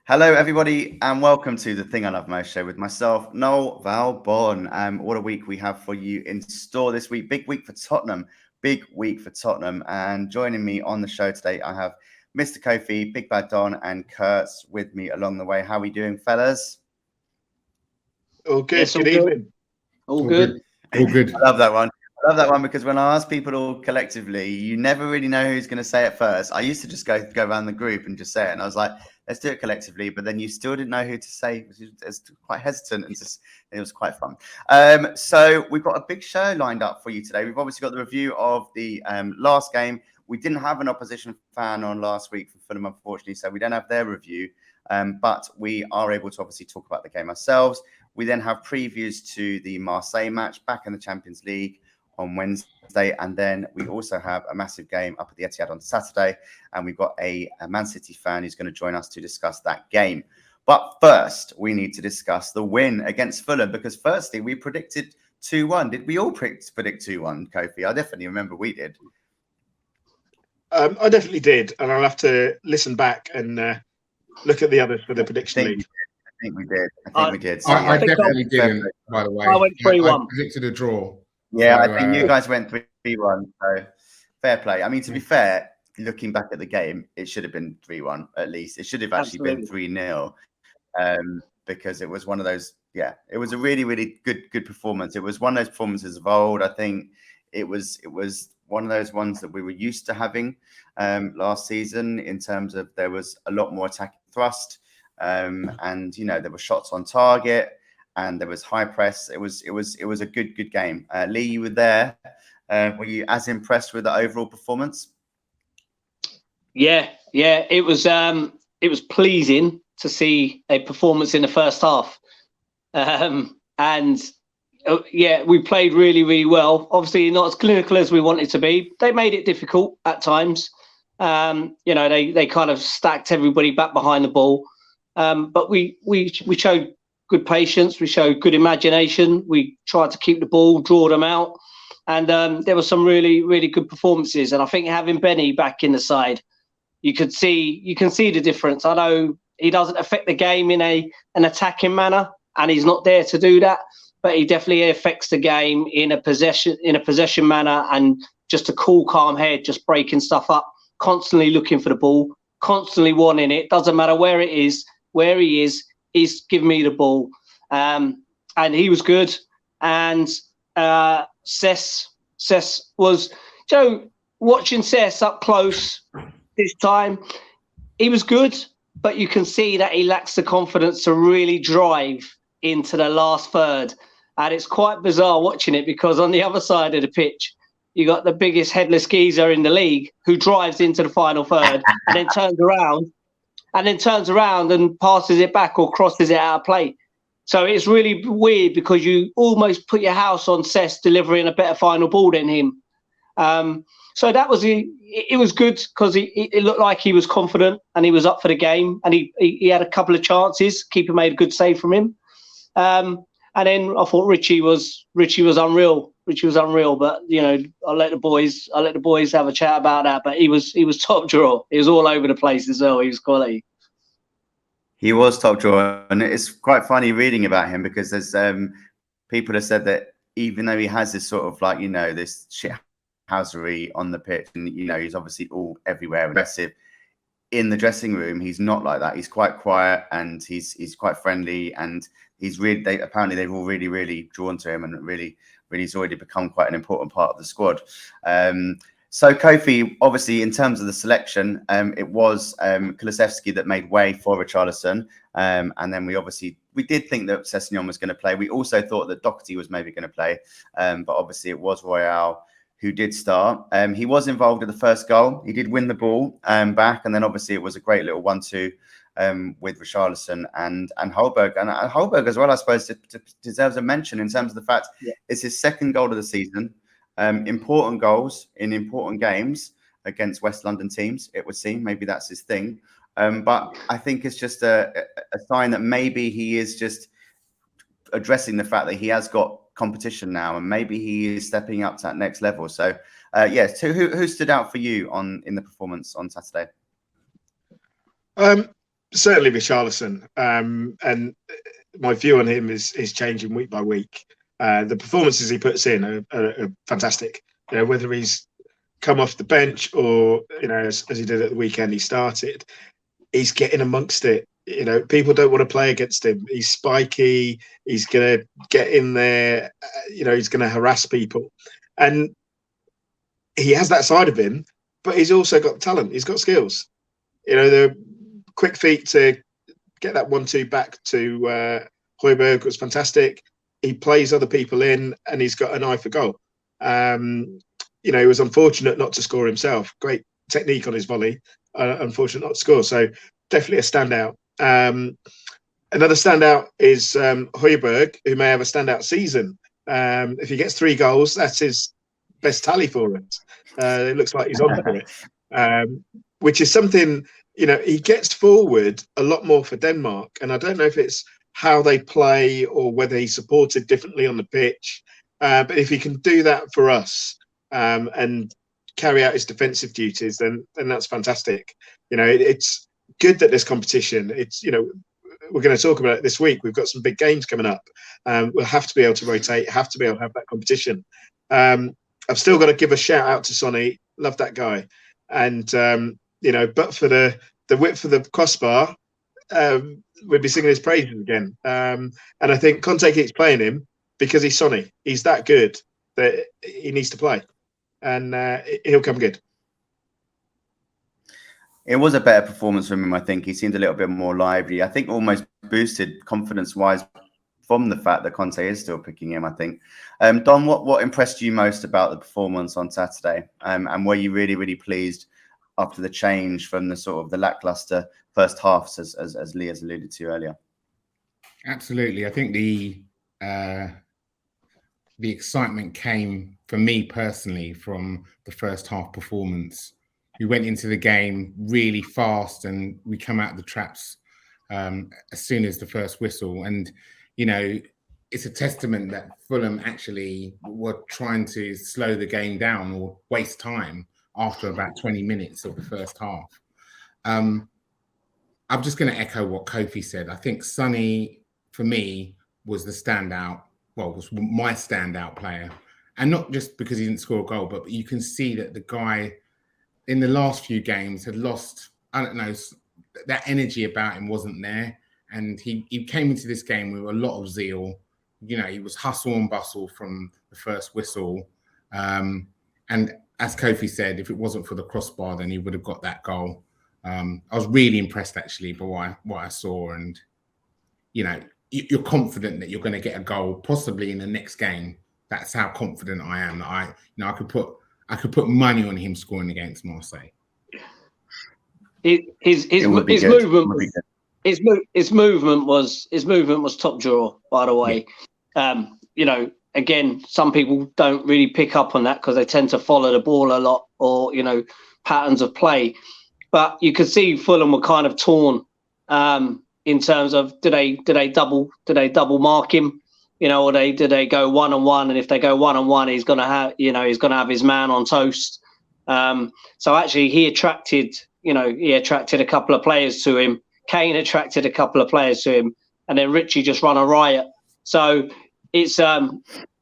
Hello, everybody, and welcome to the Thing I Love Most show with myself, Noel Valbon. What a week we have for you in store this week. Big week for Tottenham. And joining me on the show today, I have Mr. Kofi, Big Bad Don, and Kurtz with me along the way. How are we doing, fellas? All good. Yes, good evening. All good. All good. I love that one because when I ask people all collectively, you never really know who's going to say it first. I used to just go around the group and just say it, and I was like, let's do it collectively. But then you still didn't know who to say. It's quite hesitant, and it was quite fun. So we've got a big show lined up for you today. We've obviously got the review of the last game. We didn't have an opposition fan on last week for Fulham, unfortunately, so we don't have their review. But we are able to obviously talk about the game ourselves. We then have previews to the Marseille match back in the Champions League on Wednesday, and then we also have a massive game up at the Etihad on Saturday, and we've got a Man City fan who's going to join us to discuss that game. But first, we need to discuss the win against Fulham, because firstly, we predicted 2-1. Did we all predict 2-1, Kofi? I definitely remember we did. I definitely did, and I'll have to listen back and look at the others for the prediction league. I think we did. We did. So I definitely didn't, by the way. I went 3-1. I predicted a draw. Yeah, so, I think you guys went 3-1. So fair play. I mean, to be fair, looking back at the game, it should have been 3-1 at least. It should have actually been 3-0 because it was one of those. Yeah, it was a really, really good performance. It was one of those performances of old. I think it was one of those ones that we were used to having last season in terms of there was a lot more attacking thrust, and there were shots on target. And there was high press. It was a good game. Lee, you were there. Were you as impressed with the overall performance? Yeah. It was pleasing to see a performance in the first half, we played really, really well. Obviously, not as clinical as we wanted to be. They made it difficult at times. They kind of stacked everybody back behind the ball, but we showed good patience. We showed good imagination. We tried to keep the ball, draw them out, and there were some really, really good performances. And I think having Benny back in the side, you can see the difference. I know he doesn't affect the game in an attacking manner, and he's not there to do that, but he definitely affects the game in a possession manner, and just a cool, calm head, just breaking stuff up, constantly looking for the ball, constantly wanting it. Doesn't matter where it is, where he is. He's given me the ball, and he was good. And Cess was, watching Cess up close this time, he was good, but you can see that he lacks the confidence to really drive into the last third. And it's quite bizarre watching it, because on the other side of the pitch, you got the biggest headless geezer in the league who drives into the final third and then turns around and passes it back or crosses it out of play. So it's really weird, because you almost put your house on Cess delivering a better final ball than him. So that was it was good, because it looked like he was confident and he was up for the game, and he had a couple of chances. Keeper made a good save from him. And then I thought Richie was unreal. Richie was unreal, but I'll let the boys have a chat about that. But he was top drawer. He was all over the place as well. He was quality. He was top drawer, and it's quite funny reading about him, because there's people have said that even though he has this sort of this shithousery on the pitch, and he's obviously all everywhere aggressive, in the dressing room he's not like that. He's quite quiet, and he's quite friendly, and he's really apparently they've all really, really drawn to him, and really he's already become quite an important part of the squad. So Kofi, obviously, in terms of the selection, it was Kulusevski that made way for Richarlison, and then we did think that Sessegnon was going to play. We also thought that Doherty was maybe going to play, but obviously it was Royale who did start. He was involved in the first goal. He did win the ball back, and then obviously it was a great little 1-2 with Richarlison and Holberg. And Holberg as well, I suppose, deserves a mention in terms of the fact it's his second goal of the season. Important goals in important games against West London teams, it would seem. Maybe that's his thing. But I think it's just a sign that maybe he is just addressing the fact that he has got competition now, and maybe he is stepping up to that next level. So, yes, who stood out for you in the performance on Saturday? certainly Richarlison. And my view on him is changing week by week. The performances he puts in are fantastic. You know, whether he's come off the bench or, you know, as he did at the weekend, he started. He's getting amongst it. You know, people don't want to play against him. He's spiky. He's going to get in there. You know, he's going to harass people. And he has that side of him, but he's also got talent. He's got skills. You know, the quick feet to get that 1-2 back to Højbjerg was fantastic. He plays other people in, and he's got an eye for goal. You know, he was unfortunate not to score himself. Great technique on his volley. Unfortunate not to score. So definitely a standout. Another standout is Højbjerg, who may have a standout season. If he gets 3 goals, that's his best tally for it. It looks like he's on for it, which is something, you know, he gets forward a lot more for Denmark. And I don't know if it's how they play or whether he's supported differently on the pitch. But if he can do that for us and carry out his defensive duties, then that's fantastic. You know, it's good that there's competition. It's, you know, we're going to talk about it this week. We've got some big games coming up. We'll have to be able to rotate, have to be able to have that competition. I've still got to give a shout out to Sonny. Love that guy. And, you know, but for the width of the crossbar, we'd be singing his praises again. And I think Conte keeps playing him because he's Sonny. He's that good that he needs to play. And he'll come good. It was a better performance from him, I think. He seemed a little bit more lively. I think almost boosted confidence-wise from the fact that Conte is still picking him, I think. Don, what impressed you most about the performance on Saturday? And were you really, really pleased after the change from the sort of the lackluster first halves, as Lee has alluded to earlier? Absolutely. I think the excitement came, for me personally, from the first half performance. We went into the game really fast and we come out of the traps as soon as the first whistle. And, you know, it's a testament that Fulham actually were trying to slow the game down or waste time after about 20 minutes of the first half. I'm just going to echo what Kofi said. I think Sonny, for me, was the standout. Well, was my standout player. And not just because he didn't score a goal, but you can see that the guy in the last few games had lost, I don't know, that energy about him wasn't there. And he came into this game with a lot of zeal. You know, he was hustle and bustle from the first whistle. And as Kofi said, if it wasn't for the crossbar, then he would have got that goal. I was really impressed, actually, by what I saw. And, you know, you're confident that you're going to get a goal, possibly in the next game. That's how confident I am. I could put money on him scoring against Marseille. His movement was top drawer, by the way. Yeah. You know, again, some people don't really pick up on that because they tend to follow the ball a lot, or, you know, patterns of play. But you could see Fulham were kind of torn in terms of do they double mark him, you know, or do they go 1-on-1? And if they go 1-on-1, he's gonna have his man on toast. So actually, he attracted a couple of players to him. Kane attracted a couple of players to him, and then Richie just run a riot. So it's I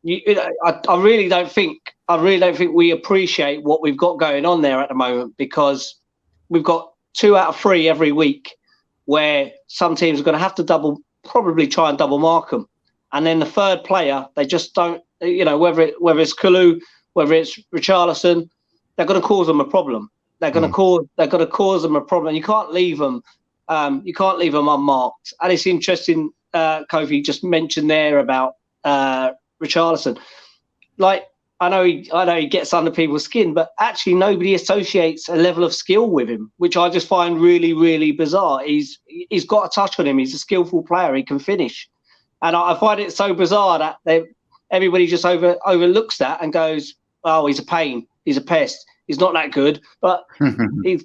really don't think we appreciate what we've got going on there at the moment, because we've got 2 out of 3 every week where some teams are going to have to probably try and double mark them. And then the third player, they just don't, you know, whether it's Kulu, whether it's Richarlison, they're going to cause them a problem. They're going to cause them a problem. You can't leave them unmarked. And it's interesting, Kofi just mentioned there about Richarlison. Like, I know he gets under people's skin, but actually nobody associates a level of skill with him, which I just find really, really bizarre. He's got a touch on him. He's a skillful player. He can finish. And I find it so bizarre that everybody just overlooks that and goes, oh, he's a pain. He's a pest. He's not that good. But he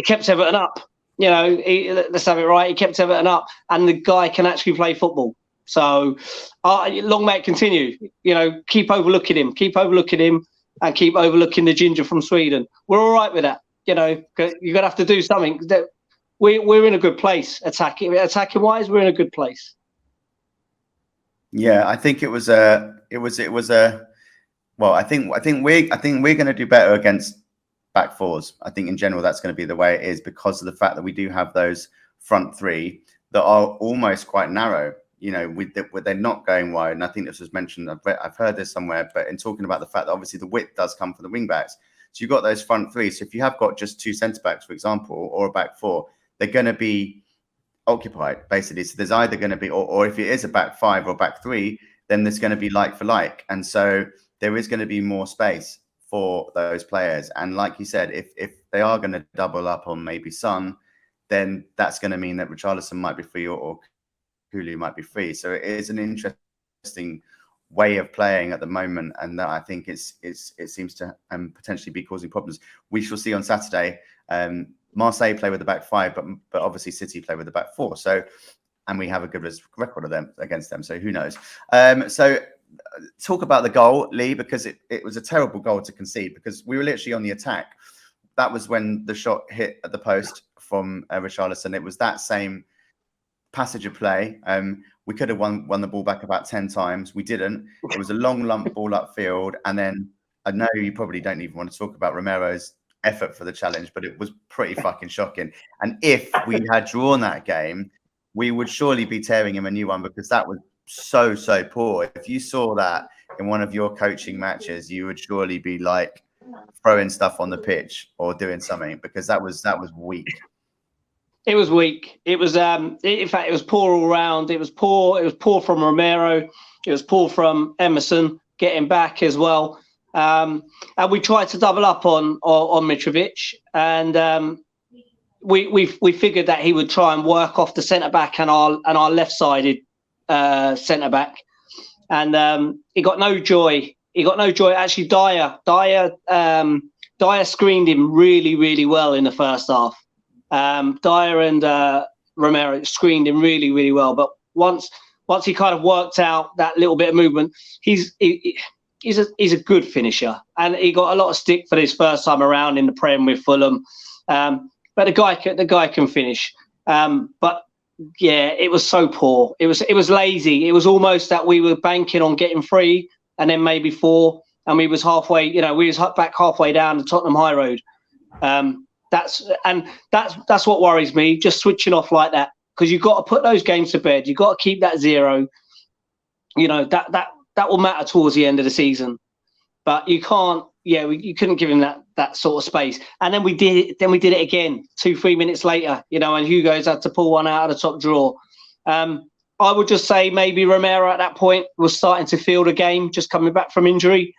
kept Everton up. You know, let's have it right. He kept Everton up. And the guy can actually play football. So long may it continue. You know, keep overlooking him, and keep overlooking the ginger from Sweden. We're all right with that. You know, you're going to have to do something. we're in a good place attacking wise. We're in a good place. Yeah, I think it was a. Well, I think we're going to do better against back fours. I think in general that's going to be the way it is because of the fact that we do have those front three that are almost quite narrow. You know, with they're not going wide. And I think this was mentioned. I've heard this somewhere, but in talking about the fact that obviously the width does come from the wing backs. So you've got those front three. So if you have got just two centre backs, for example, or a back four, they're going to be occupied basically. So there's either going to be, or if it is a back five or back three, then there's going to be like for like, and so there is going to be more space for those players. And like you said, if they are going to double up on maybe Son, then that's going to mean that Richarlison might be free or Kulu might be free. So it is an interesting way of playing at the moment, and that I think it seems to potentially be causing problems. We shall see on Saturday. Marseille play with the back five, but obviously City play with the back four. So, and we have a good record of them against them. So who knows? So talk about the goal, Lee, because it was a terrible goal to concede because we were literally on the attack. That was when the shot hit at the post from Richarlison. It was that same passage of play. We could have won the ball back about 10 times. We didn't. It was a long lump ball upfield. And then I know you probably don't even want to talk about Romero's effort for the challenge, but it was pretty fucking shocking. And if we had drawn that game, we would surely be tearing him a new one because that was so poor. If you saw that in one of your coaching matches, you would surely be like throwing stuff on the pitch or doing something because that was weak. It was weak. It was in fact it was poor all round. It was poor from Romero. It was poor from Emerson getting back as well. And we tried to double up on Mitrovic, and we figured that he would try and work off the centre back and our left-sided centre back, and he got no joy. Actually, Dyer screened him really well in the first half. Dyer and Romero screened him really well, but once he kind of worked out that little bit of movement, he's a good finisher, and he got a lot of stick for this first time around in the Prem with Fulham. But the guy can finish. But yeah, it was so poor. It was lazy. It was almost that we were banking on getting 3 and then maybe 4, and we was halfway. You know, we was back halfway down the Tottenham High Road. That's what worries me. Just switching off like that, because you've got to put those games to bed. You've got to keep that 0. You know that will matter towards the end of the season, but you can't. Yeah, you couldn't give him that sort of space, and then we did it again 2-3 minutes later. You know, and Hugo's had to pull one out of the top drawer. I would just say maybe Romero at that point was starting to feel the game, just coming back from injury.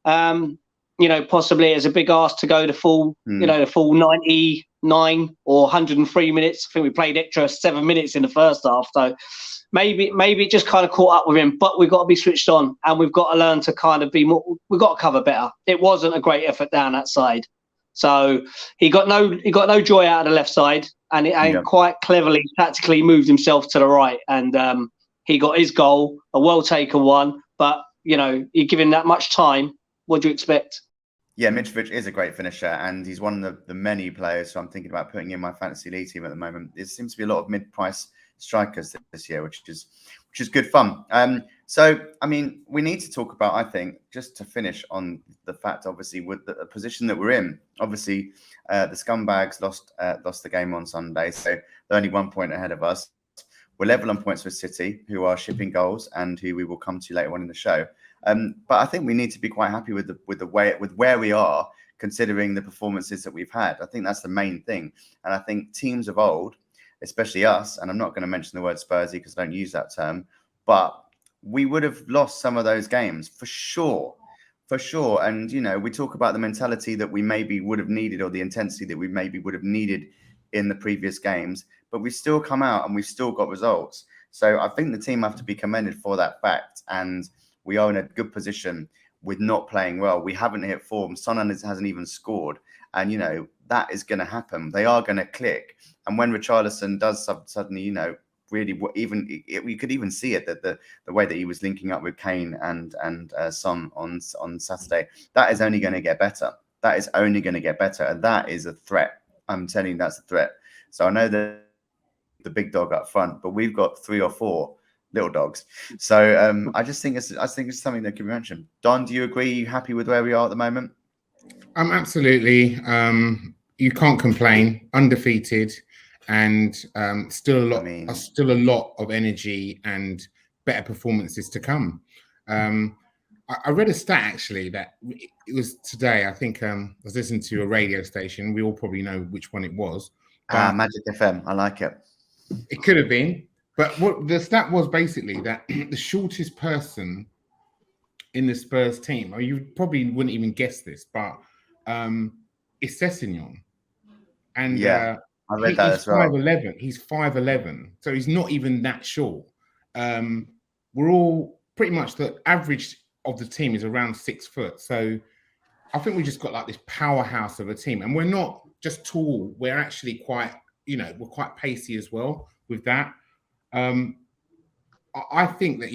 You know, possibly as a big ask to go the full, the full 99 or 103 minutes. I think we played extra 7 minutes in the first half, so maybe it just kind of caught up with him. But we've got to be switched on, and we've got to learn to kind of be more. We've got to cover better. It wasn't a great effort down that side, so he got no joy out of the left side, and quite cleverly tactically moved himself to the right, and he got his goal, a well taken one. But you know, you give him that much time, what do you expect? Yeah, Mitrovic is a great finisher, and he's one of the many players who I'm thinking about putting in my fantasy league team at the moment. There seems to be a lot of mid-price strikers this year, which is good fun. So, I mean, we need to talk about, I think, just to finish on the fact, obviously, with the position that we're in. Obviously, the Scumbags lost the game on Sunday, so they're only 1 point ahead of us. We're level on points with City, who are shipping goals and who we will come to later on in the show. But I think we need to be quite happy with where we are, considering the performances that we've had. I think that's the main thing. And I think teams of old, especially us, and I'm not going to mention the word Spursy because I don't use that term, but we would have lost some of those games for sure. And, you know, we talk about the mentality that we maybe would have needed, or the intensity that we maybe would have needed in the previous games, but we've still come out and we've still got results. So I think the team have to be commended for that fact. And we are in a good position with not playing well. We haven't hit form. Son hasn't even scored. And, you know, that is going to happen. They are going to click. And when Richarlison does suddenly, you know, really, we could even see it, that the way that he was linking up with Kane and Son on Saturday, that is only going to get better. And that is a threat. I'm telling you, that's a threat. So I know that the big dog up front, but we've got 3 or 4 little dogs. So I think it's something that can be mentioned. Don, do you agree? Are you happy with where we are at the moment? Absolutely. You can't complain. Undefeated, and still a lot of energy and better performances to come. I read a stat actually that it was today. I think I was listening to a radio station. We all probably know which one it was. Magic FM. I like it. It could have been, but what the stat was basically that the shortest person in the Spurs team, or you probably wouldn't even guess this, but it's Sessegnon. And I read that as well. 5'11". He's 5'11", so he's not even that short. We're all pretty much the average of the team is around 6 foot. So I think we just got like this powerhouse of a team, and we're not just tall. We're actually quite, we're quite pacey as well with that. I think that,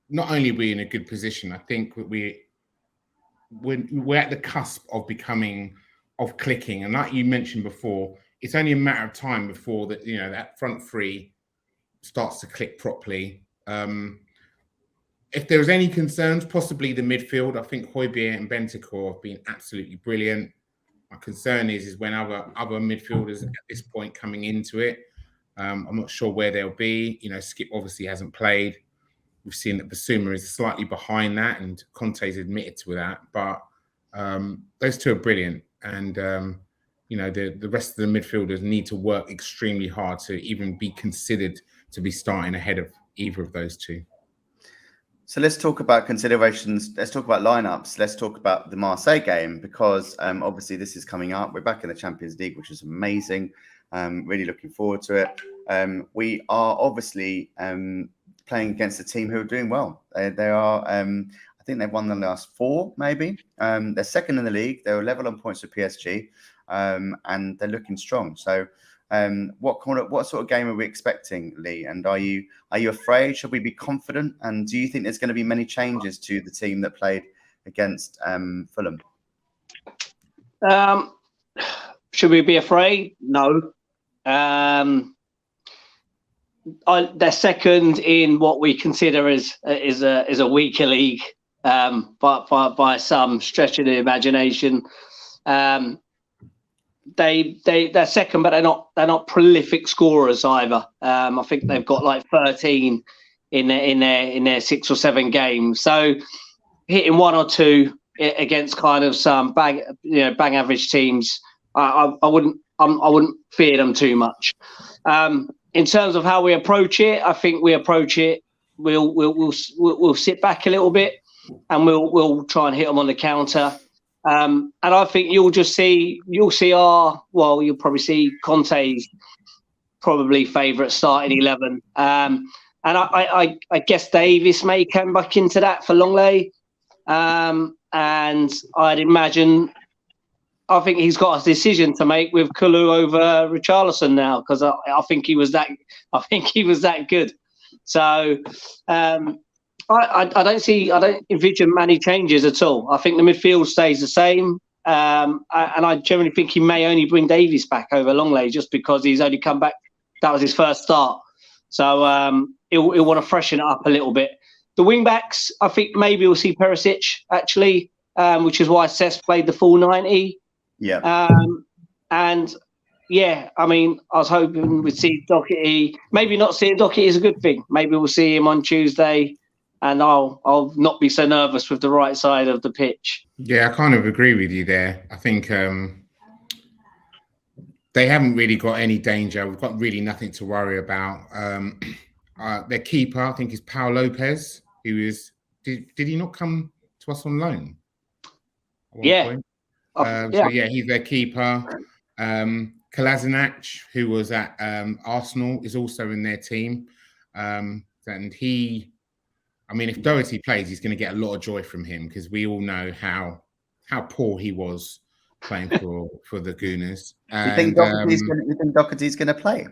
not only are we in a good position, I think that we're at the cusp of clicking. And like you mentioned before, it's only a matter of time before that, that front three starts to click properly. If there's any concerns, possibly the midfield. I think Højbjerg and Bentancur have been absolutely brilliant. My concern is when other midfielders at this point coming into it. I'm not sure where they'll be. Skip obviously hasn't played. We've seen that Basuma is slightly behind that, and Conte's admitted to that. But those two are brilliant, and the rest of the midfielders need to work extremely hard to even be considered to be starting ahead of either of those two. So let's talk about considerations. Let's talk about lineups. Let's talk about the Marseille game, because obviously this is coming up. We're back in the Champions League, which is amazing. Really looking forward to it. We are obviously playing against a team who are doing well. They are, I think they've won the last 4, maybe. They're second in the league. They're level on points with PSG, and they're looking strong. So what sort of game are we expecting, Lee? And are you afraid? Should we be confident? And do you think there's going to be many changes to the team that played against Fulham? Should we be afraid? No. They're second in what we consider is a weaker league, but by some stretch of the imagination. They're second, but they're not prolific scorers either. I think they've got like 13 in their 6 or 7 games. So hitting 1 or 2 against kind of some bang average teams, I wouldn't fear them too much. In terms of how we approach it, I think we approach it. We'll sit back a little bit, and we'll try and hit them on the counter. And I think you'll probably see Conte's probably favourite starting 11. And I guess Davis may come back into that for Longley. And I'd imagine, I think he's got a decision to make with Kulu over Richarlison now, because I think he was that good. So I don't envision many changes at all. I think the midfield stays the same, and I generally think he may only bring Davies back over Longley just because he's only come back. That was his first start, so he'll want to freshen it up a little bit. The wing backs, I think maybe we'll see Perisic actually, which is why Cesc played the full 90. Yeah. And yeah, I mean, I was hoping we'd see Doherty. Maybe not seeing Doherty is a good thing. Maybe we'll see him on Tuesday, and I'll not be so nervous with the right side of the pitch. Yeah, I kind of agree with you there. I think they haven't really got any danger. We've got really nothing to worry about. Their keeper, I think, is Pau Lopez, who is. Did he not come to us on loan? Yeah. So he's their keeper. Kolasinac, who was at Arsenal, is also in their team. And if Doherty plays, he's going to get a lot of joy from him, because we all know how poor he was playing for the Gooners. You think Doherty's going to play?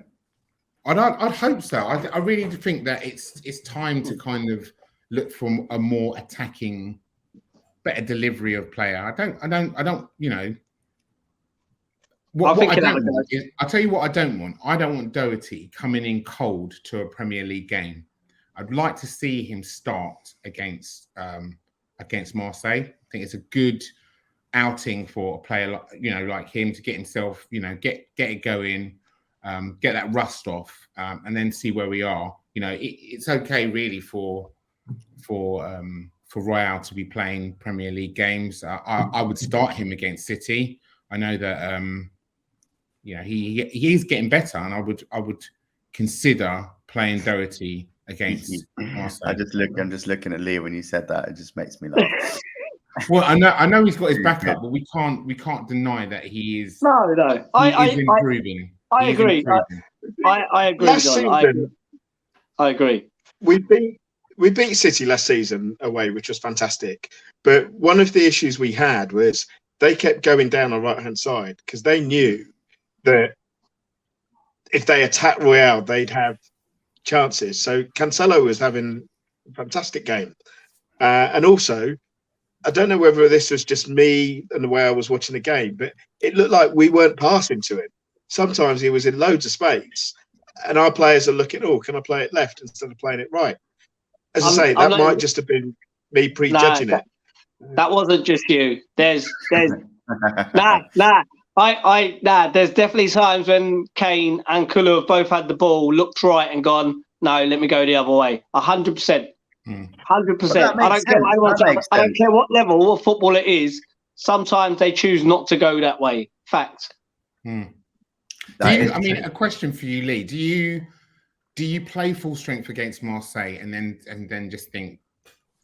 I'd hope so. I really think that it's time to kind of look for a more attacking, better delivery of player. I don't. What I don't want is, I'll tell you what I don't want. I don't want Doherty coming in cold to a Premier League game. I'd like to see him start against Marseille. I think it's a good outing for a player like him to get himself, get it going, get that rust off, and then see where we are. It's okay really for Royal to be playing Premier League games. I would start him against City. I know that he is getting better, and I would consider playing Doherty against Marseille. I'm just looking at Lee when you said that. It just makes me laugh. Well, I know he's got his backup, but we can't deny that he is. No. He is improving. I agree. I agree. Last season, I agree. We beat City last season away, which was fantastic. But one of the issues we had was they kept going down our right-hand side because they knew that if they attacked Royal, they'd have chances. So Cancelo was having a fantastic game. And also, I don't know whether this was just me and the way I was watching the game, but it looked like we weren't passing to him. Sometimes he was in loads of space, and our players are looking, can I play it left instead of playing it right? As I say, that might just have been me prejudging it. That wasn't just you. There's there's definitely times when Kane and Kulu have both had the ball, looked right and gone, no, let me go the other way. 100%. 100%. I don't care what level of football it is. Sometimes they choose not to go that way. Fact. A question for you, Lee. Do you play full strength against Marseille and then just think,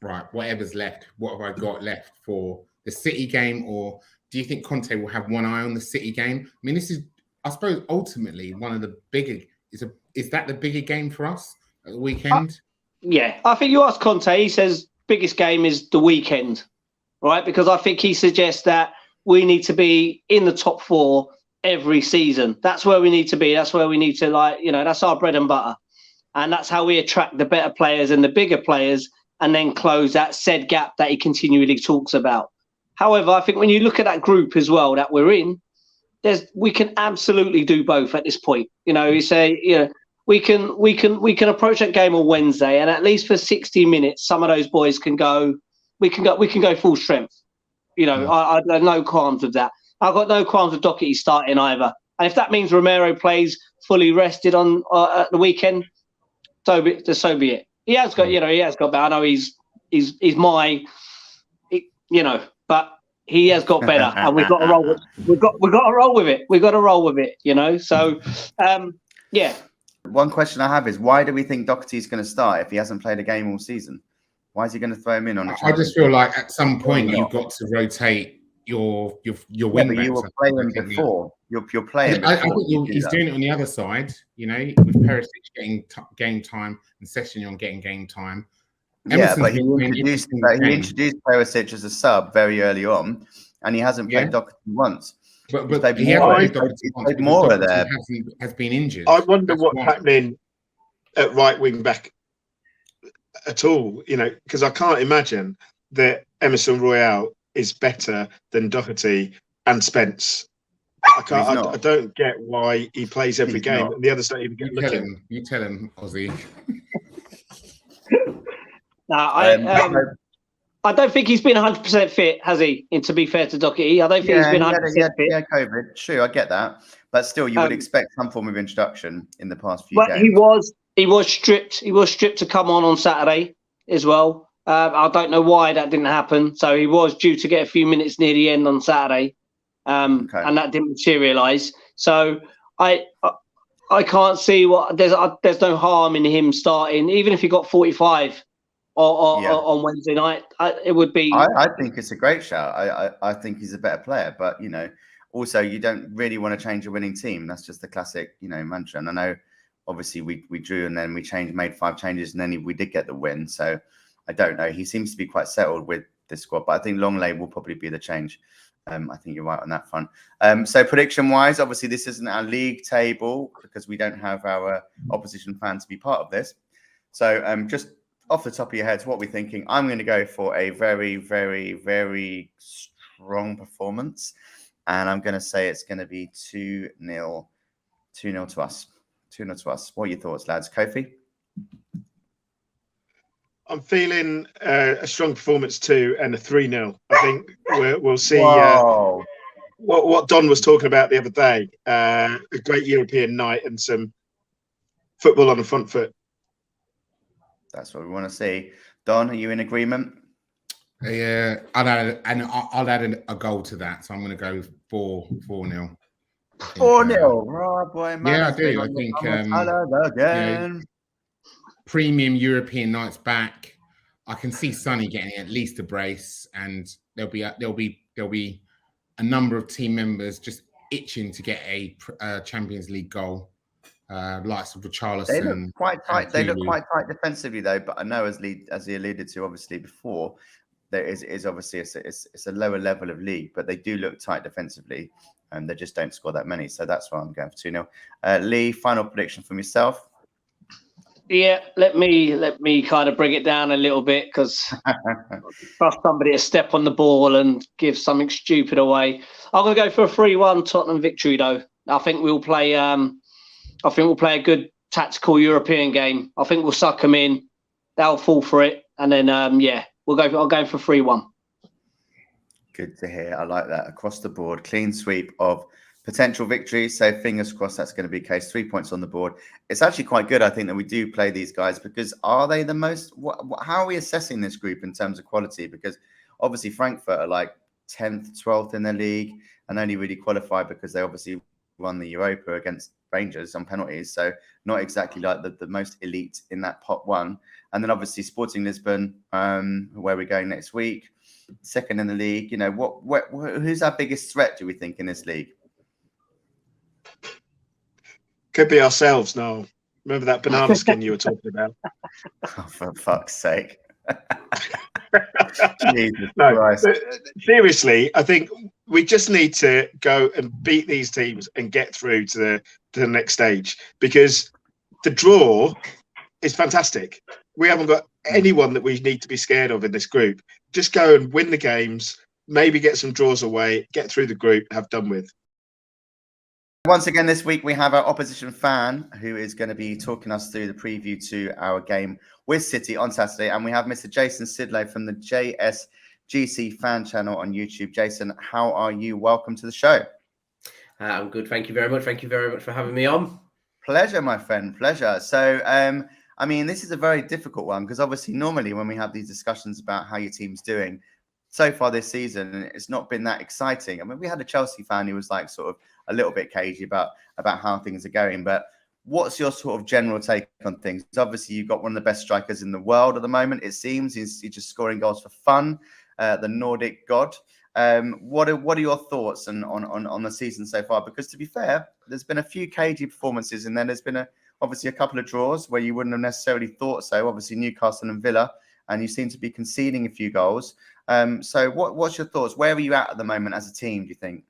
right, whatever's left, what have I got left for the City game? Or do you think Conte will have one eye on the City game? I mean, this is, I suppose, ultimately one of the bigger. Is that the bigger game for us at the weekend? Yeah, I think you ask Conte, he says biggest game is the weekend, right? Because I think he suggests that we need to be in the top 4 every season. That's where we need to be. That's where we need to, that's our bread and butter. And that's how we attract the better players and the bigger players and then close that said gap that he continually talks about. However, I think when you look at that group as well that we're in, we can absolutely do both at this point. You say, we can approach that game on Wednesday, and at least for 60 minutes, some of those boys can go. We can go full strength. I have no qualms with that. I've got no qualms with Doherty starting either. And if that means Romero plays fully rested on at the weekend, so be it. He has got, he has got better. I know he's but he has got better, and we've got to roll. We've got to roll with it. We've got to roll with it. So, yeah. One question I have is, why do we think Doherty's going to start if he hasn't played a game all season? Why is he going to throw him in on a? I just feel like at some point you've got to rotate your wing backs. You were playing before. You're playing. I think he's doing it on the other side. With Perisic getting game time and Sessegnon getting game time. But he introduced Perisic as a sub very early on, and he hasn't played Doherty once. But he hasn't played more there. Has been injured. I wonder what's happening at right wing back at all. Because I can't imagine that Emerson Royal is better than Doherty and Spence. I don't get why he plays every game and the others don't even get looking. You tell him, Ozzy. I don't think he's been 100% fit, has he? And to be fair to Doherty, I don't think he's been 100% fit. Yeah, COVID. Sure, I get that, but still, you would expect some form of introduction in the past few games. He was stripped. He was stripped to come on Saturday as well. I don't know why that didn't happen. So he was due to get a few minutes near the end on Saturday, and that didn't materialise. So I can't see what there's no harm in him starting, even if he got 45. On Wednesday night, it would be. I think it's a great shout. I think he's a better player, but also you don't really want to change a winning team. That's just the classic, mantra. And I know, obviously, we drew and then we made 5 changes, and then we did get the win. So I don't know. He seems to be quite settled with this squad, but I think Longley will probably be the change. I think you're right on that front. So prediction-wise, obviously this isn't our league table because we don't have our opposition fans to be part of this. So just off the top of your heads, what we're thinking, I'm going to go for a very, very, very strong performance. and I'm going to say it's going to be 2-0 to us. 2-0 to us. What are your thoughts, lads? Kofi? I'm feeling a strong performance too, and a 3-0. I think we'll see what Don was talking about the other day. A great European night and some football on the front foot. That's what we want to see. Don, are you in agreement? Yeah, I'll add a goal to that. So I'm going to go 4-0. 4-0. Right, boy, man. Yeah, I do. I think again. Premium European nights back. I can see Sonny getting at least a brace, and there'll be a number of team members just itching to get a Champions League goal. Likes of Richarlison. They look quite tight. They look quite tight defensively, though. But I know, as he alluded to, obviously before, there is obviously it's a lower level of league, but they do look tight defensively, and they just don't score that many. So that's why I'm going for 2-0. Lee, final prediction from yourself. Yeah, let me kind of bring it down a little bit, because trust somebody to step on the ball and give something stupid away. I'm going to go for a 3-1 Tottenham victory, though. I think we'll play. I think we'll play a good tactical European game. I think we'll suck them in. They'll fall for it, and then we'll go. I'll go for 3-1. Good to hear. I like that. Across the board, clean sweep of potential victories. So fingers crossed that's going to be the case. 3 points on the board. It's actually quite good, I think, that we do play these guys, because are they the most? How are we assessing this group in terms of quality? Because obviously Frankfurt are like 10th, 12th in their league, and only really qualified because they obviously won the Europa against Rangers on penalties. So not exactly like the most elite in that pot one. And then obviously Sporting Lisbon, where we're going next week, second in the league. You know, who's our biggest threat, do we think, in this league? Could be ourselves now. Remember that banana skin you were talking about? Oh, for fuck's sake. Jesus no, Christ. Seriously, I think we just need to go and beat these teams and get through to the next stage, because the draw is fantastic. We haven't got anyone that we need to be scared of in this group. Just go and win the games, maybe get some draws away, get through the group, have done with. Once again, this week we have our opposition fan who is going to be talking us through the preview to our game with City on Saturday. And we have Mr. Jason Sidlow from the JSGC fan channel on YouTube. Jason, how are you? Welcome to the show. I'm good. Thank you very much. Thank you very much for having me on. Pleasure, my friend. Pleasure. So, I mean, this is a very difficult one, because obviously normally when we have these discussions about how your team's doing, so far this season, it's not been that exciting. I mean, we had a Chelsea fan who was like sort of a little bit cagey about how things are going. But what's your sort of general take on things? Obviously, you've got one of the best strikers in the world at the moment, it seems. He's just scoring goals for fun, the Nordic god. What are your thoughts on the season so far? Because to be fair, there's been a few cagey performances, and then there's been obviously a couple of draws where you wouldn't have necessarily thought so. Obviously, Newcastle and Villa, and you seem to be conceding a few goals. So what's your thoughts? Where are you at the moment as a team, do you think?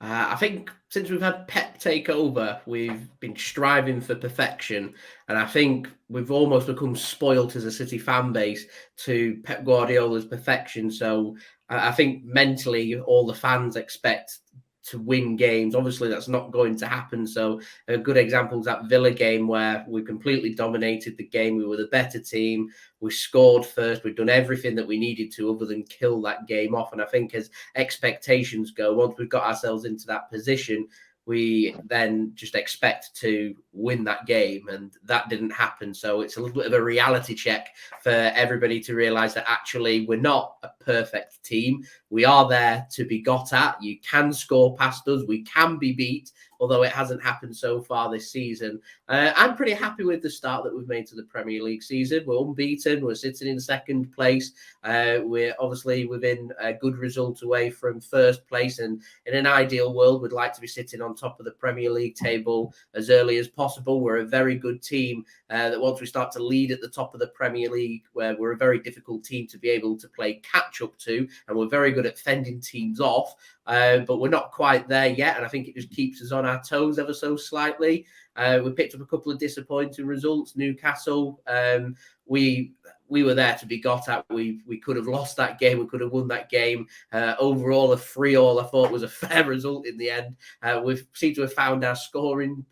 I think since we've had Pep take over, we've been striving for perfection. And I think we've almost become spoilt as a City fan base to Pep Guardiola's perfection. So I think mentally all the fans expect to win games. Obviously, that's not going to happen. So a good example is that Villa game where we completely dominated the game. We were the better team. We scored first. We've done everything that we needed to other than kill that game off. And I think as expectations go, once we've got ourselves into that position, we then just expect to win that game, and that didn't happen. So it's a little bit of a reality check for everybody to realize that actually we're not a perfect team. We are there to be got at. You can score past us. We can be beat, although it hasn't happened so far this season. I'm pretty happy with the start that we've made to the Premier League season. We're unbeaten. We're sitting in second place. We're obviously within a good result away from first place. And in an ideal world, we'd like to be sitting on top of the Premier League table as early as possible. We're a very good team that once we start to lead at the top of the Premier League, where we're a very difficult team to be able to play catch up to, and we're very good at fending teams off. But we're not quite there yet, and I think it just keeps us on our toes ever so slightly. We picked up a couple of disappointing results. Newcastle, we we were there to be got at. We could have lost that game. We could have won that game. Overall, a 3-3, I thought, was a fair result in the end. We seem to have found our scoring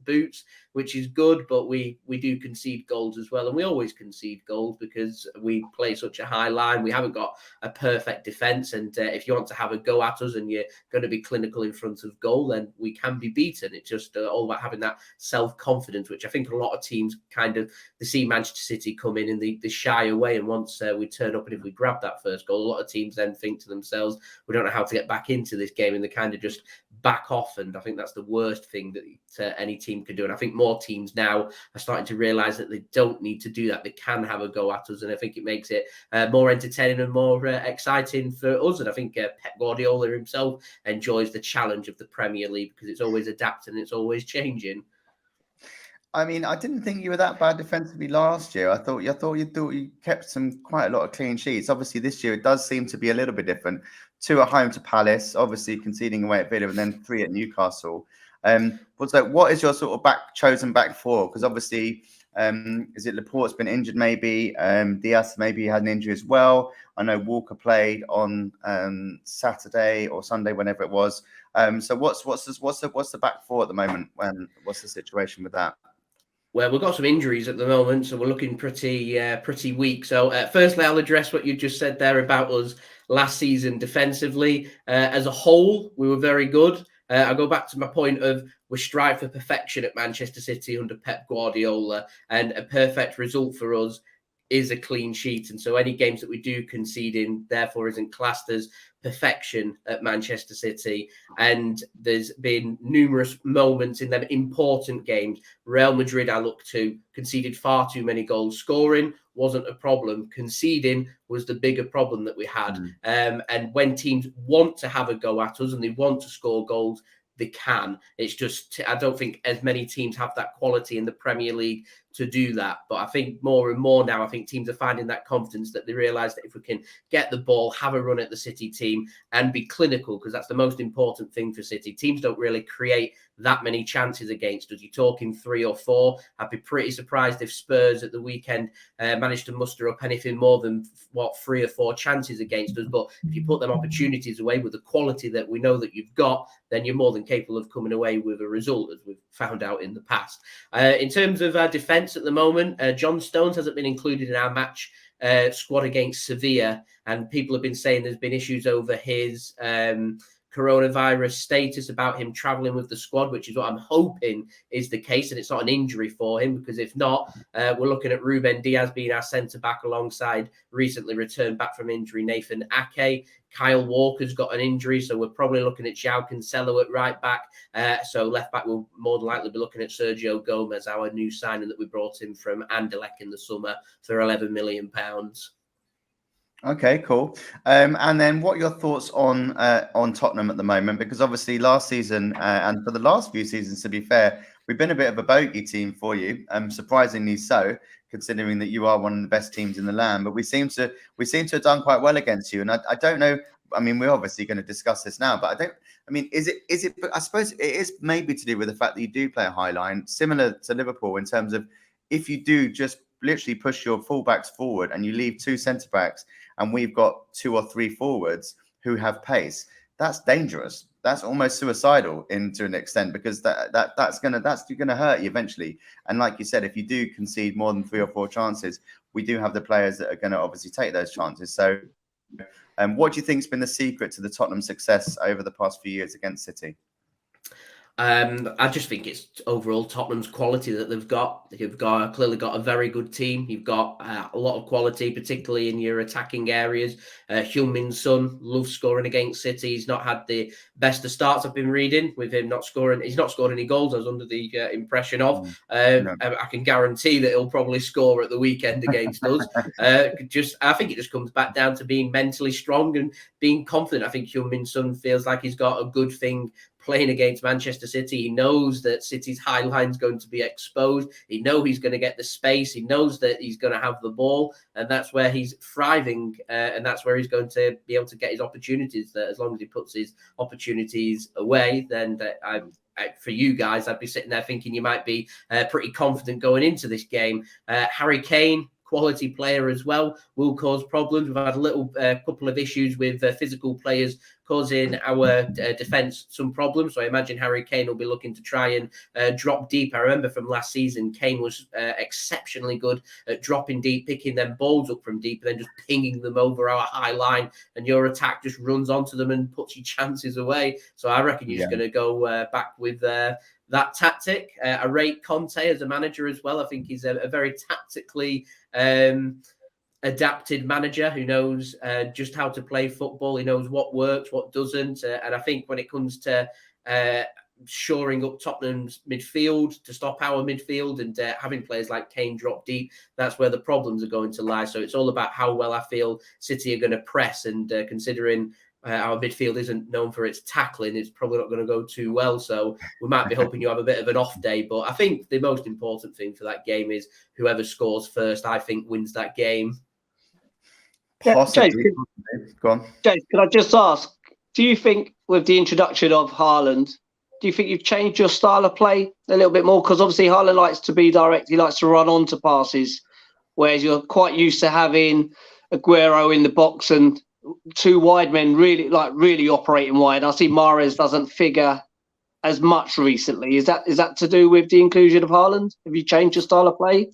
boots, which is good, but we do concede goals as well. And we always concede goals because we play such a high line. We haven't got a perfect defence. And if you want to have a go at us and you're going to be clinical in front of goal, then we can be beaten. It's just all about having that self-confidence, which I think a lot of teams they see Manchester City come in and they shy away. And once we turn up and if we grab that first goal, a lot of teams then think to themselves, we don't know how to get back into this game, and they kind of just back off. And I think that's the worst thing that any team could do. And I think more teams now are starting to realise that they don't need to do that. They can have a go at us, and I think it makes it more entertaining and more exciting for us. And I think Pep Guardiola himself enjoys the challenge of the Premier League because it's always adapting, it's always changing. I mean, I didn't think you were that bad defensively last year. I thought you kept quite a lot of clean sheets. Obviously, this year it does seem to be a little bit different. 2 at home to Palace, obviously conceding away at Villa, and then 3 at Newcastle. What is your sort of chosen back four? Because obviously, is it Laporte's been injured? Maybe Diaz maybe had an injury as well. I know Walker played on Saturday or Sunday, whenever it was. So what's the back four at the moment? What's the situation with that? Well, we've got some injuries at the moment, so we're looking pretty weak. So firstly, I'll address what you just said there about us last season defensively. As a whole, we were very good. I'll go back to my point of we strive for perfection at Manchester City under Pep Guardiola, and a perfect result for us is a clean sheet. And so any games that we do concede in, therefore, isn't classed as perfection at Manchester City. And there's been numerous moments in them important games. Real Madrid, I look to, conceded far too many goals. Scoring wasn't a problem. Conceding was the bigger problem that we had. And when teams want to have a go at us and they want to score goals, they can. It's just, I don't think as many teams have that quality in the Premier League to do that. But I think more and more now, I think teams are finding that confidence that they realise that if we can get the ball, have a run at the City team and be clinical, because that's the most important thing for City. Teams don't really create that many chances against us. You're talking 3 or 4. I'd be pretty surprised if Spurs at the weekend managed to muster up anything more than 3 or 4 chances against us. But if you put them opportunities away with the quality that we know that you've got, then you're more than capable of coming away with a result, as we've found out in the past. In terms of our defence at the moment, John Stones hasn't been included in our match squad against Sevilla, and people have been saying there's been issues over his coronavirus status, about him traveling with the squad, which is what I'm hoping is the case, and it's not an injury for him, because if not, we're looking at Ruben Diaz being our centre-back alongside recently returned back from injury Nathan Ake. Kyle Walker's got an injury, so we're probably looking at João Cancelo at right back. So left back, we'll more than likely be looking at Sergio Gomez, our new signing that we brought in from Anderlecht in the summer for £11 million. Okay, cool. And then what are your thoughts on Tottenham at the moment? Because obviously last season and for the last few seasons, to be fair, we've been a bit of a bogey team for you, surprisingly so, considering that you are one of the best teams in the land. But we seem to have done quite well against you. And I don't know. I mean, we're obviously going to discuss this now, but is it? I suppose it is maybe to do with the fact that you do play a high line, similar to Liverpool, in terms of if you do just literally push your fullbacks forward and you leave 2 centre backs, and we've got 2 or 3 forwards who have pace. That's dangerous. That's almost suicidal to an extent, because that's gonna hurt you eventually. And like you said, if you do concede more than 3 or 4 chances, we do have the players that are going to obviously take those chances. So, what do you think's been the secret to the Tottenham success over the past few years against City? I just think it's overall Tottenham's quality that they've got. You've clearly got a very good team. You've got a lot of quality, particularly in your attacking areas. Heung-min Son loves scoring against City. He's not had the best of starts, I've been reading, with him not scoring. He's not scored any goals, I was under the impression of. No. I can guarantee that he'll probably score at the weekend against us. I think it just comes back down to being mentally strong and being confident. I think Heung-min Son feels like he's got a good thing playing against Manchester City. He knows that City's high line is going to be exposed. He knows he's going to get the space. He knows that he's going to have the ball, and that's where he's thriving, and that's where he's going to be able to get his opportunities. As long as he puts his opportunities away, then for you guys, I'd be sitting there thinking you might be pretty confident going into this game. Harry Kane, quality player as well, will cause problems. We've had a couple of issues with physical players causing our defence some problems. So I imagine Harry Kane will be looking to try and drop deep. I remember from last season, Kane was exceptionally good at dropping deep, picking them balls up from deep, and then just pinging them over our high line, and your attack just runs onto them and puts your chances away. So I reckon you're just going to go back with that tactic. I rate Conte as a manager as well. I think he's a very tactically adapted manager who knows just how to play football. He knows what works, what doesn't. And I think when it comes to shoring up Tottenham's midfield to stop our midfield and having players like Kane drop deep, that's where the problems are going to lie. So it's all about how well I feel City are going to press, and considering our midfield isn't known for its tackling, it's probably not going to go too well. So we might be hoping you have a bit of an off day. But I think the most important thing for that game is whoever scores first, I think, wins that game. Possibly. Go on. James, could I just ask, do you think with the introduction of Haaland, do you think you've changed your style of play a little bit more? Because obviously Haaland likes to be direct. He likes to run onto passes, whereas you're quite used to having Aguero in the box and two wide men really operating wide. I see Mahrez doesn't figure as much recently. Is that to do with the inclusion of Haaland? Have you changed your style of play?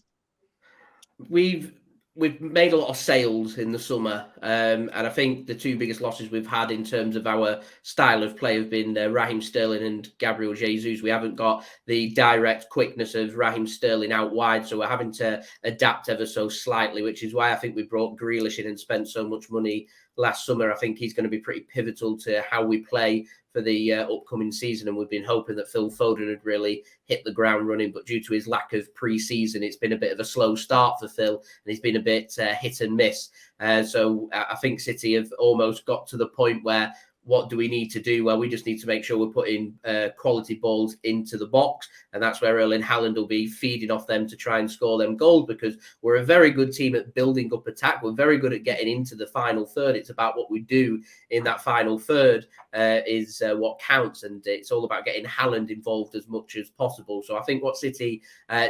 We've made a lot of sales in the summer, and I think the two biggest losses we've had in terms of our style of play have been Raheem Sterling and Gabriel Jesus. We haven't got the direct quickness of Raheem Sterling out wide, so we're having to adapt ever so slightly, which is why I think we brought Grealish in and spent so much money last summer. I think he's going to be pretty pivotal to how we play for the upcoming season, and we've been hoping that Phil Foden would really hit the ground running, but due to his lack of pre-season, it's been a bit of a slow start for Phil, and he's been a bit hit and miss. So I think City have almost got to the point where, what do we need to do? Well, we just need to make sure we're putting quality balls into the box, and that's where Erling Haaland will be feeding off them to try and score them goals, because we're a very good team at building up attack. We're very good at getting into the final third. It's about what we do in that final third is what counts, and it's all about getting Haaland involved as much as possible. So I think what City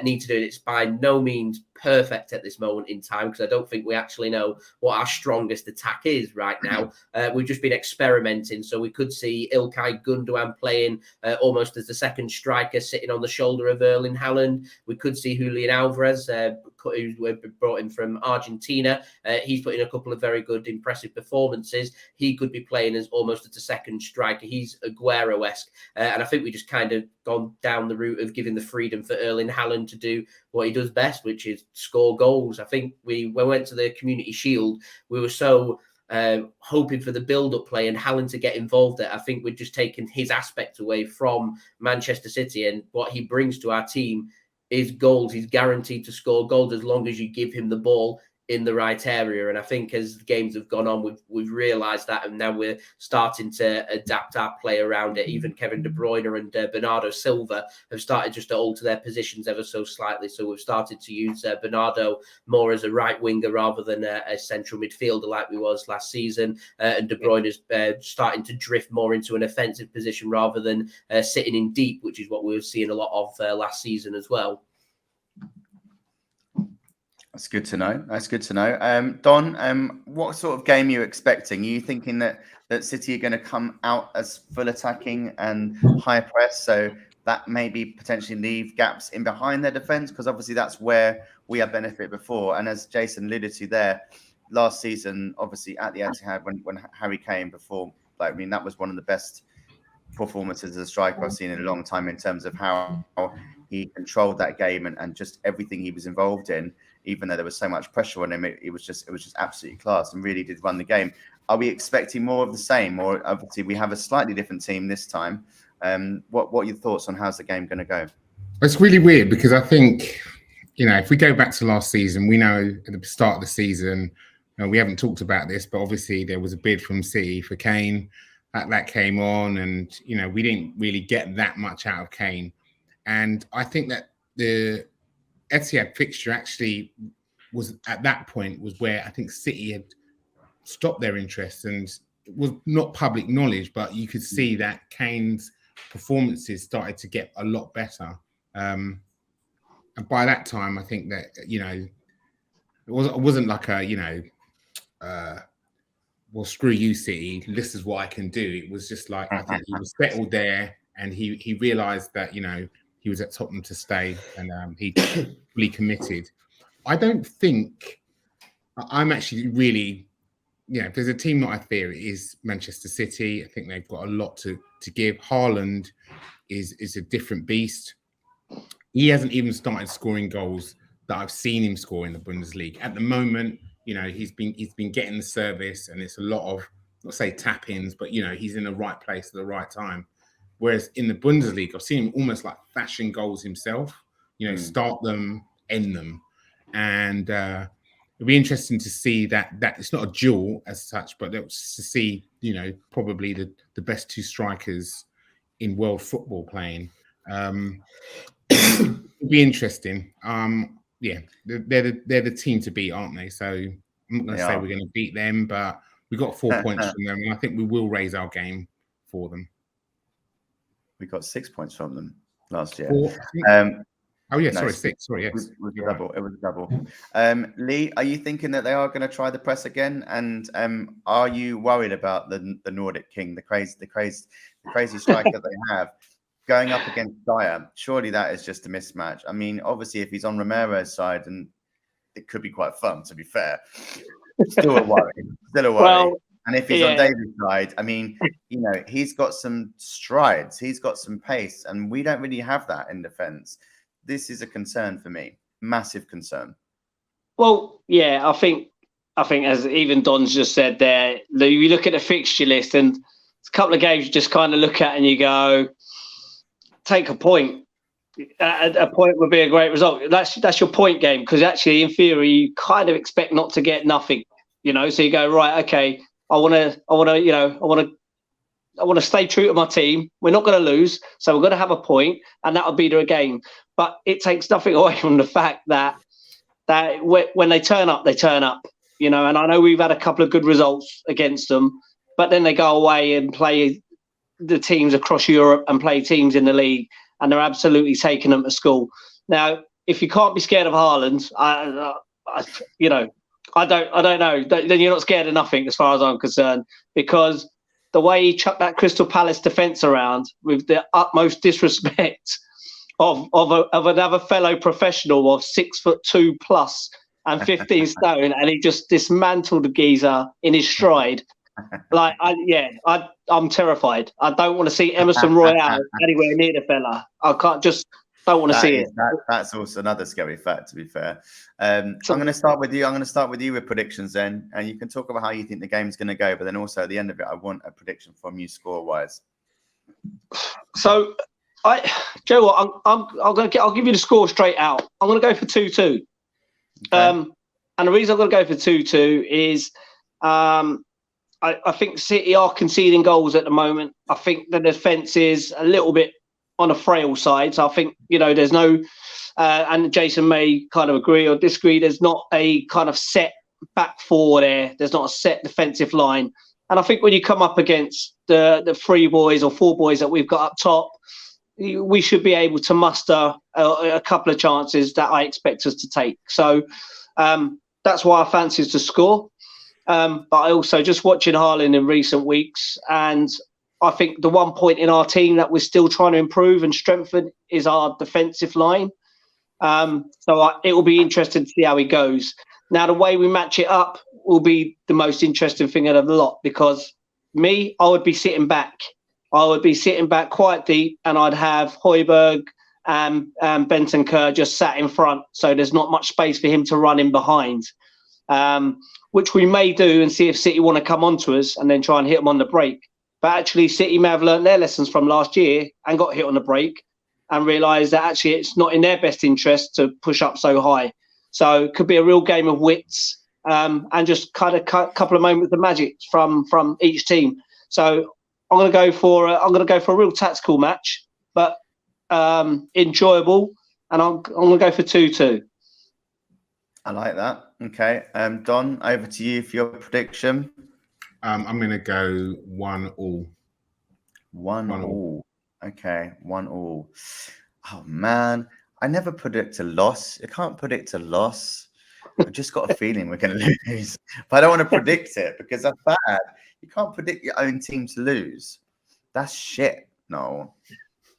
need to do, and it's by no means perfect at this moment in time, because I don't think we actually know what our strongest attack is right now. We've just been experimenting, so we could see Ilkay Gundogan playing almost as the second striker, sitting on the shoulder of Erling Haaland. We could see Julian Alvarez, who we brought in from Argentina. He's put in a couple of very good, impressive performances. He could be playing as almost as a second striker. He's Aguero-esque, and I think we just kind of gone down the route of giving the freedom for Erling Haaland to do what he does best, which is score goals. I think when we went to the Community Shield, we were so hoping for the build-up play and Haaland to get involved there. I think we've just taken his aspect away from Manchester City, and what he brings to our team is goals. He's guaranteed to score goals as long as you give him the ball in the right area. And I think as the games have gone on, we've realised that, and now we're starting to adapt our play around it. Even Kevin De Bruyne and Bernardo Silva have started just to alter their positions ever so slightly. So we've started to use Bernardo more as a right winger rather than a central midfielder like we was last season. And De Bruyne is starting to drift more into an offensive position rather than sitting in deep, which is what we were seeing a lot of last season as well. That's good to know. That's good to know. Don, what sort of game are you expecting? Are you thinking that City are going to come out as full attacking and high press, so that maybe potentially leave gaps in behind their defence? Because obviously that's where we have benefited before. And as Jason alluded to there, last season, obviously at the Etihad when Harry Kane performed, I mean, that was one of the best performances as a striker I've seen in a long time in terms of how he controlled that game and just everything he was involved in. Even though there was so much pressure on him, it was just absolutely class and really did run the game. Are we expecting more of the same, or obviously we have a slightly different team this time? What are your thoughts on how's the game going to go? It's really weird because I think, if we go back to last season, we know at the start of the season, we haven't talked about this, but obviously there was a bid from City for Kane. That came on, and we didn't really get that much out of Kane. And I think that the Etihad fixture actually was at that point was where I think City had stopped their interest, and it was not public knowledge, but you could see that Kane's performances started to get a lot better. And by that time, I think that, wasn't like a, well, screw you, City. This is what I can do. It was just like, I think he was settled there, and he realised that he was at Tottenham to stay, and he fully committed. I don't think I'm actually really, if there's a team that I fear, it is Manchester City. I think they've got a lot to give. Haaland is a different beast. He hasn't even started scoring goals that I've seen him score in the Bundesliga. At the moment, he's been getting the service, and it's a lot of, not say tap-ins, but he's in the right place at the right time. Whereas in the Bundesliga, I've seen him almost like fashion goals himself. Start them, end them, and it'll be interesting to see that it's not a duel as such, but to see probably the best two strikers in world football playing. It'll be interesting. They're the team to beat, aren't they? So I'm not going to say we're going to beat them, but we got 4 points from them, and I think we will raise our game for them. We got 6 points from them last year. 6. Sorry, yes. It was a double. Lee, are you thinking that they are going to try the press again? And are you worried about the Nordic King, the crazy strike that they have? Going up against Dyer, surely that is just a mismatch. I mean, obviously, if he's on Romero's side, and it could be quite fun, to be fair. Still a worry. Well, and if he's on David's side, I mean, he's got some strides, he's got some pace, and we don't really have that in defence. This is a concern for me, massive concern. Well, yeah, I think as even Don's just said there, you look at the fixture list, and it's a couple of games you just kind of look at and you go, take a point. A point would be a great result. That's your point game, because actually, in theory, you kind of expect not to get nothing. So you go, right, okay, I want to stay true to my team. We're not going to lose, so we're going to have a point, and that'll be their game. But it takes nothing away from the fact that when they turn up, they turn up. And I know we've had a couple of good results against them, but then they go away and play the teams across Europe and play teams in the league, and they're absolutely taking them to school. Now, if you can't be scared of Haaland, I don't know. Then you're not scared of nothing, as far as I'm concerned, because the way he chucked that Crystal Palace defence around with the utmost disrespect of another fellow professional of 6'2" plus and 15 stone, and he just dismantled the geezer in his stride. I'm terrified. I don't want to see Emerson Royale anywhere near the fella. I don't want to see it. That's also another scary fact, to be fair. I'm going to start with you. with predictions then, and you can talk about how you think the game's going to go. But then also at the end of it, I want a prediction from you score-wise. So, Joe, I'll give you the score straight out. I'm going to go for 2-2. Okay. And the reason I'm going to go for 2-2 is I think City are conceding goals at the moment. I think the defence is a little bit on a frail side. So I think, there's no, and Jason may kind of agree or disagree, there's not a kind of set back four there. There's not a set defensive line. And I think when you come up against the 3 boys or 4 boys that we've got up top, we should be able to muster a couple of chances that I expect us to take. So that's why I fancy to score. But I also just watching Haaland in recent weeks, and I think the one point in our team that we're still trying to improve and strengthen is our defensive line. So it will be interesting to see how he goes. Now, the way we match it up will be the most interesting thing out of the lot, because I would be sitting back. I would be sitting back quite deep, and I'd have Højbjerg and Bentancur just sat in front. So there's not much space for him to run in behind, which we may do and see if City want to come onto us and then try and hit them on the break. But actually, City may have learnt their lessons from last year and got hit on the break and realised that actually it's not in their best interest to push up so high. So it could be a real game of wits and just kind of a couple of moments of magic from each team. So I'm going to go for a real tactical match, but enjoyable, and I'm going to go for 2-2. I like that. Okay, Don, over to you for your prediction. I'm going to go 1-1. 1-1. Okay, 1-1. Oh man, I never predict a loss. I can't predict a loss. I've just got a feeling we're going to lose, but I don't want to predict it because that's bad. You can't predict your own team to lose. That's shit. No,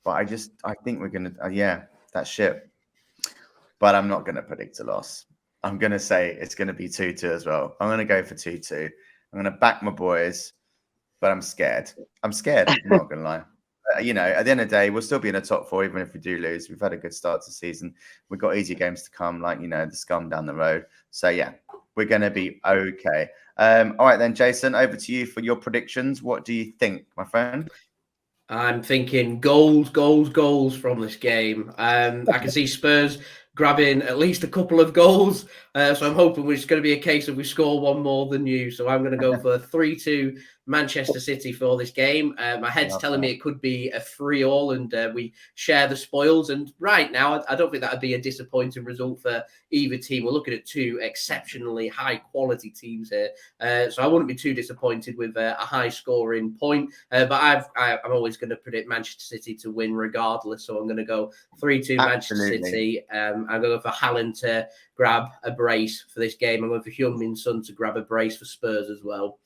but I think we're going to, yeah, that's shit. But I'm not going to predict a loss. I'm going to say it's going to be 2-2 as well. I'm going to go for 2-2. I'm going to back my boys, but I'm scared. I'm not going to lie. You know, at the end of the day, we'll still be in the top 4, even if we do lose. We've had a good start to the season. We've got easy games to come, like, you know, the Scum down the road. So, yeah, we're going to be okay. All right, then, Jason, over to you for your predictions. What do you think, my friend? I'm thinking goals from this game. I can see Spurs grabbing at least a couple of goals. So I'm hoping it's going to be a case of we score one more than you. So I'm going to go for 3-2 Manchester City for this game. My head's telling me it could be a 3-3 and we share the spoils. And right now, I don't think that would be a disappointing result for either team. We're looking at 2 exceptionally high quality teams here. So I wouldn't be too disappointed with a high scoring point. But I'm always going to predict Manchester City to win regardless. So I'm going to go 3-2 Manchester City. I'm going for Haaland to grab a brace for this game. I'm going for Heung-min Son to grab a brace for Spurs as well.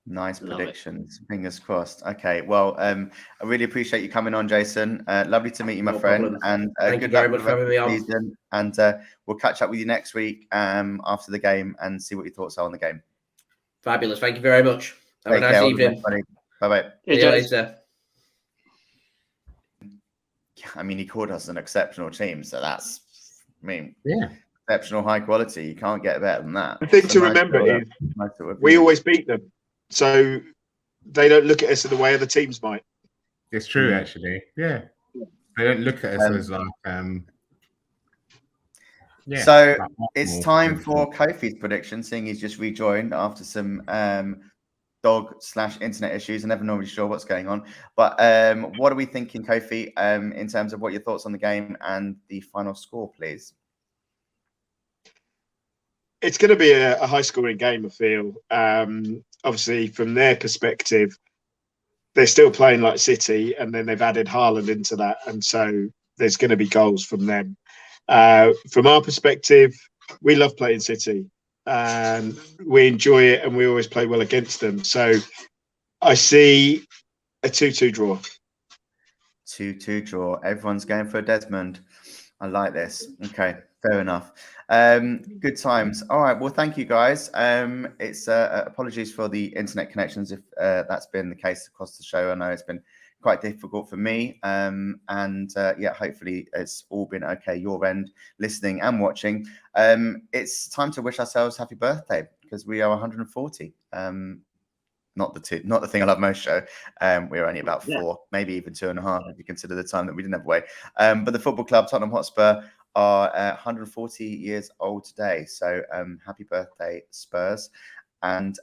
Nice predictions. Fingers crossed. Okay, well, I really appreciate you coming on, Jason. Lovely to meet you, my friend. Problem. And thank you very much for having me on. And we'll catch up with you next week after the game and see what your thoughts are on the game. Fabulous. Thank you very much. Have a nice evening. Bye-bye. See you later. I mean, he called us an exceptional team, so that's, yeah, exceptional high quality. You can't get better than that. The thing to remember is we always beat them, so they don't look at us in the way other teams might. It's true, actually. Yeah, they don't look at us as like. Yeah. So it's time for Kofi's prediction, seeing he's just rejoined after some dog/internet issues. I'm never normally sure what's going on, but what are we thinking, Kofi, in terms of what your thoughts on the game and the final score, please? It's going to be a high-scoring game, I feel. Obviously, from their perspective, they're still playing like City, and then they've added Haaland into that, and so there's going to be goals from them. From our perspective, we love playing City, and we enjoy it, and we always play well against them. So I see a 2-2 draw. 2-2 draw. Everyone's going for a Desmond. I like this. Okay, fair enough. Good times. All right. Well, thank you, guys. It's apologies for the internet connections if that's been the case across the show. I know it's been quite difficult for me. Yeah, hopefully it's all been okay your end, listening and watching. It's time to wish ourselves happy birthday because we are 140. Not the thing I love most show. We're only about 4, maybe even 2.5 if you consider the time that we didn't have away. But the football club, Tottenham Hotspur, are 140 years old today. So happy birthday, Spurs. And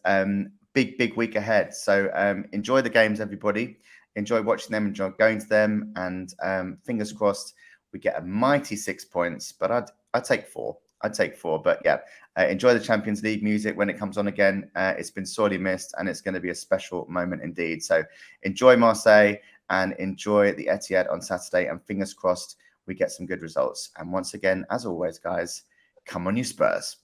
big week ahead. So enjoy the games, everybody. Enjoy watching them, enjoy going to them. And fingers crossed we get a mighty 6 points. But I'd take 4. But yeah, enjoy the Champions League music when it comes on again. It's been sorely missed and it's going to be a special moment indeed. So enjoy Marseille and enjoy the Etihad on Saturday. And fingers crossed we get some good results. And once again, as always, guys, come on you Spurs.